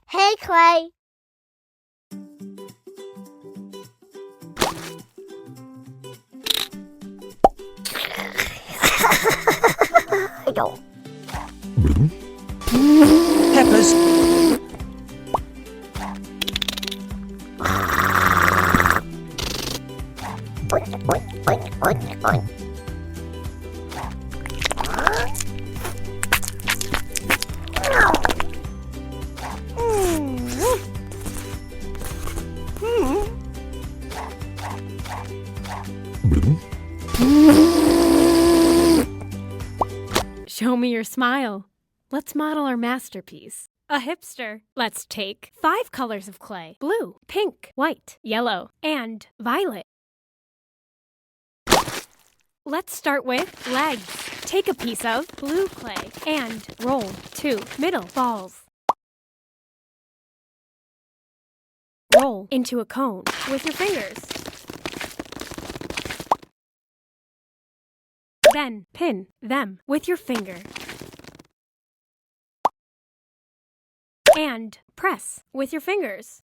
Hey, Clay. I don't. Peppers. Show me your smile. Let's model our masterpiece, a hipster. Let's take 5 colors of clay: blue, pink, white, yellow, and violet. Let's start with legs. Take a piece of blue clay and roll 2 middle balls. Roll into a cone with your fingers. Then pin them with your finger. And press with your fingers.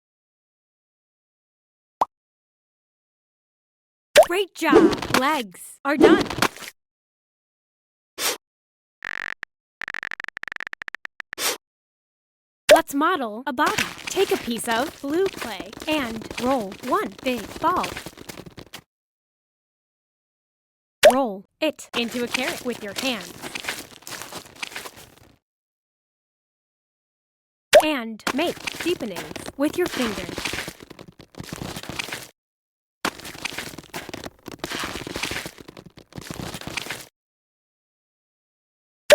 Great job! Legs are done. Let's model a body. Take a piece of blue clay and roll 1 big ball. Roll it into a carrot with your hands. And make deepenings with your fingers.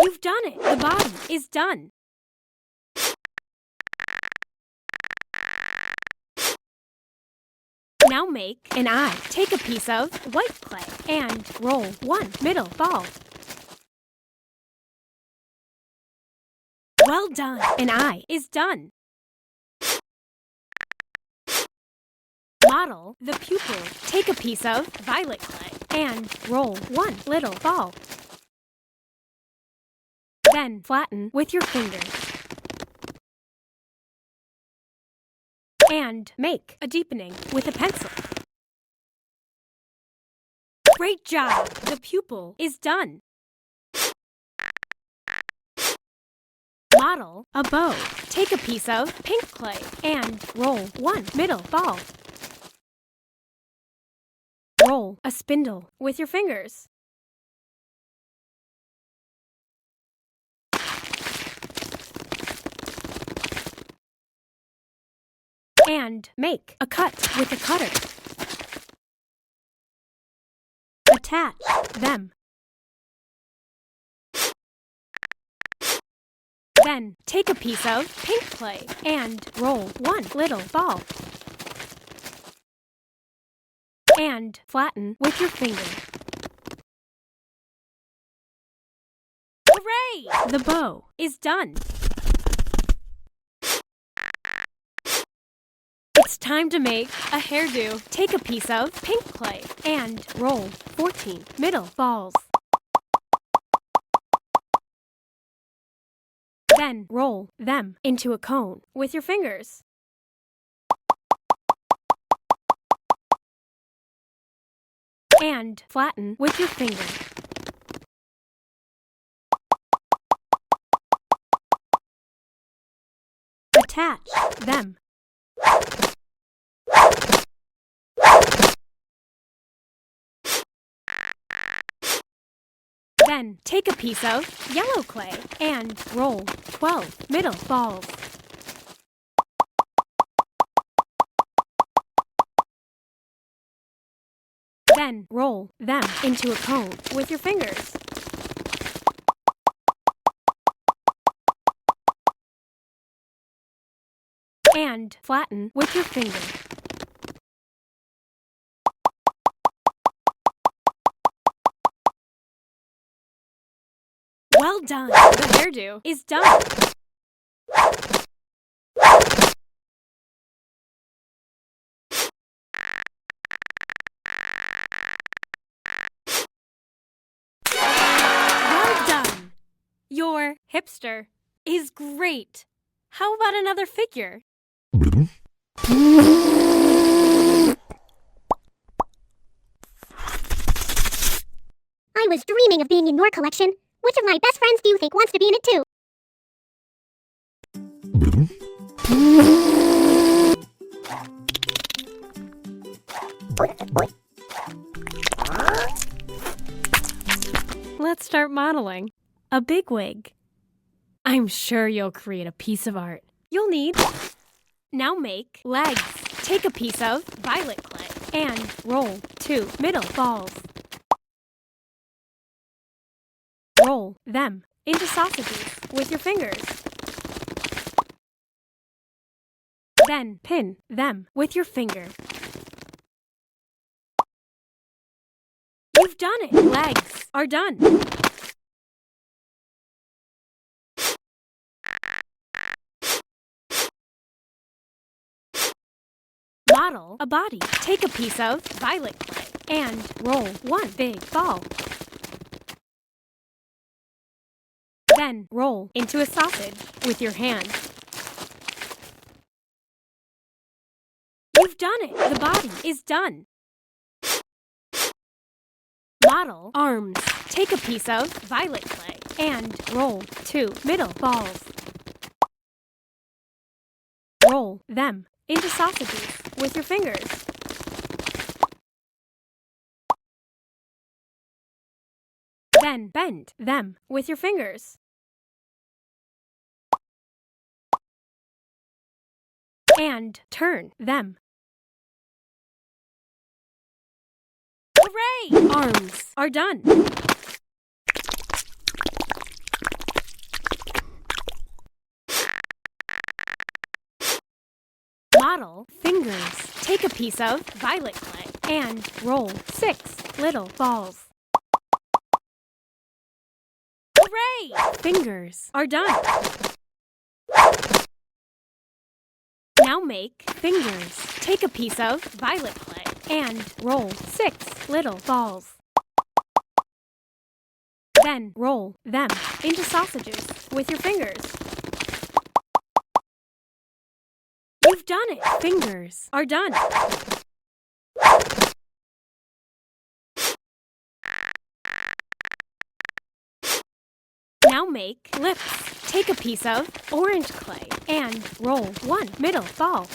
You've done it! The body is done. Now make an eye. Take a piece of white clay and roll 1 middle ball. Well done! An eye is done. Model the pupil. Take a piece of violet clay and roll 1 little ball. Then flatten with your fingers. And make a deepening with a pencil. Great job! The pupil is done. Model a bow. Take a piece of pink clay and roll 1 middle ball. Roll a spindle with your fingers. And make a cut with a cutter. Attach them. Then take a piece of pink clay and roll 1 little ball. And flatten with your finger. Hooray! The bow is done. It's time to make a hairdo. Take a piece of pink clay and roll 14 middle balls. Then roll them into a cone with your fingers. And flatten with your finger. Attach them. Then take a piece of yellow clay and roll 12 middle balls. Then roll them into a cone with your fingers. And flatten with your finger. Well done! The hairdo is done. Well done! Your hipster is great. How about another figure? I was dreaming of being in your collection. Which of my best friends do you think wants to be in it too? Let's start modeling. A BigWig. I'm sure you'll create a piece of art. You'll need... Now make legs. Take a piece of violet clay and roll 2 middle balls. Roll them into sausages with your fingers. Then pin them with your finger. You've done it! Legs are done! Model a body. Take a piece of violet clay and roll 1 big ball. Then roll into a sausage with your hand. You've done it! The body is done! Model arms. Take a piece of violet clay and roll 2 middle balls. Roll them into sausages with your fingers. Then bend them with your fingers. And turn them. Hooray! Arms are done. Model fingers. Take a piece of violet clay and roll 6 little balls. Hooray! Fingers are done. Now make fingers. Take a piece of violet clay and roll 6 little balls. Then roll them into sausages with your fingers. You've done it! Fingers are done. Now make lips. Take a piece of orange clay and roll 1 middle ball.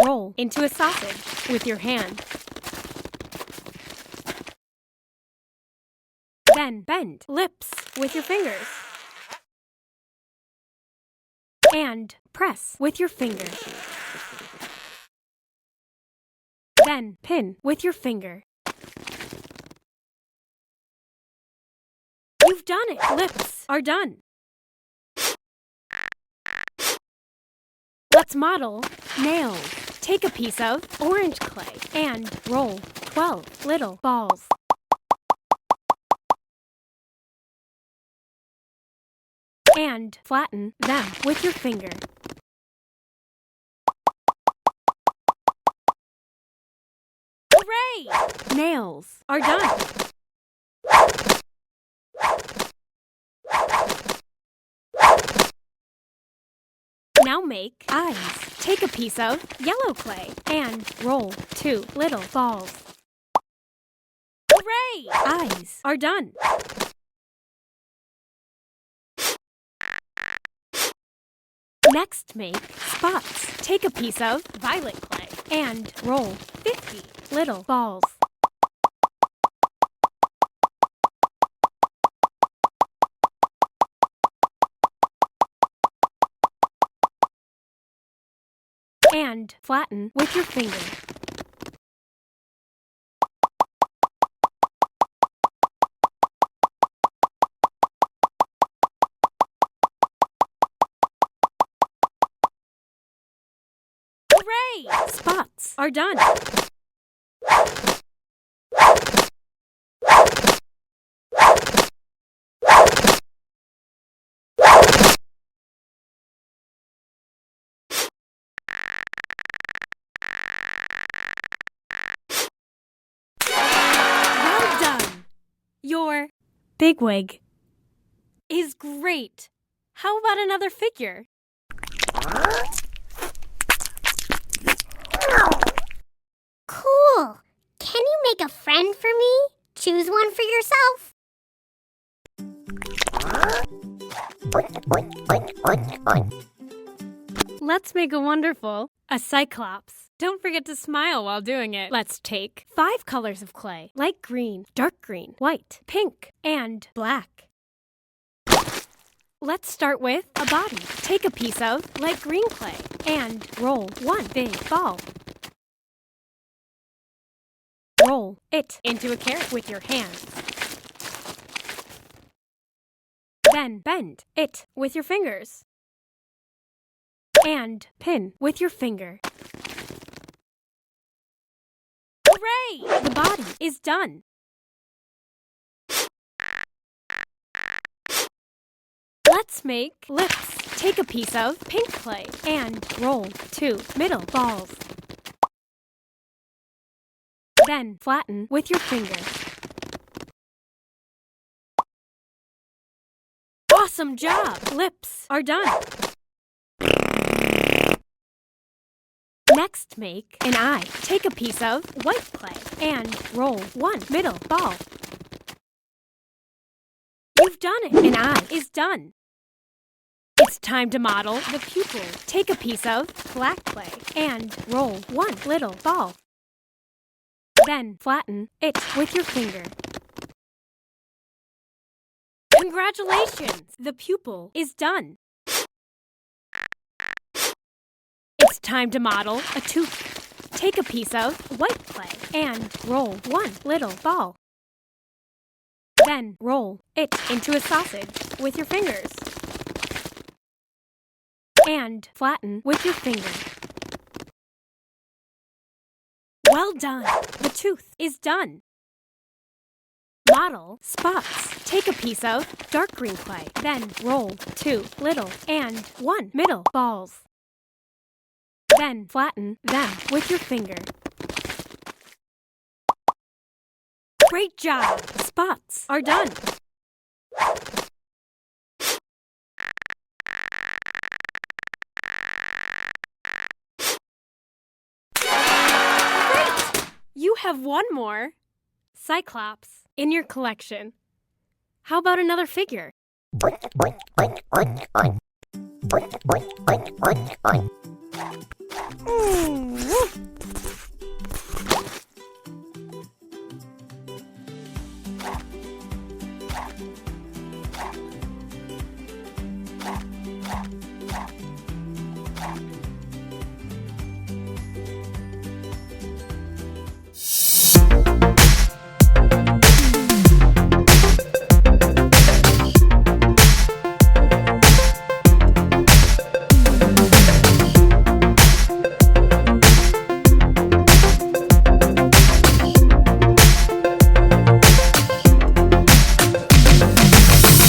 Roll into a sausage with your hand. Then bend lips with your fingers. And press with your finger. Then pin with your finger. You've done it! Lips are done. Let's model nails. Take a piece of orange clay and roll 12 little balls. And flatten them with your finger. Hooray! Nails are done. Now make eyes. Take a piece of yellow clay and roll 2 little balls. Hooray! Eyes are done. Next, make spots. Take a piece of violet clay and roll 50 little balls. And flatten with your finger. Hooray! Spots are done. Well done! Your BigWig is great. How about another figure? Cool. Can you make a friend for me? Choose one for yourself. Let's make a wonderful, a Cyclops. Don't forget to smile while doing it. Let's take 5 colors of clay: light green, dark green, white, pink, and black. Let's start with a body. Take a piece of light green clay and roll one big ball. Roll it into a carrot with your hands. Then bend it with your fingers. And pin with your finger. Hooray! The body is done. Let's make lips. Take a piece of pink clay and roll 2 middle balls. Then flatten with your finger. Awesome job! Lips are done. Next, make an eye. Take a piece of white clay and roll 1 middle ball. You've done it! An eye is done. It's time to model the pupil. Take a piece of black clay and roll 1 little ball. Then flatten it with your finger. Congratulations! The pupil is done. It's time to model a tooth. Take a piece of white clay and roll 1 little ball. Then roll it into a sausage with your fingers. And flatten with your finger. Well done! The tooth is done. Model spots. Take a piece of dark green clay, then roll 2 little and 1 middle balls. Then flatten them with your finger. Great job! Spots are done. Great! You have one more Cyclops in your collection. How about another figure?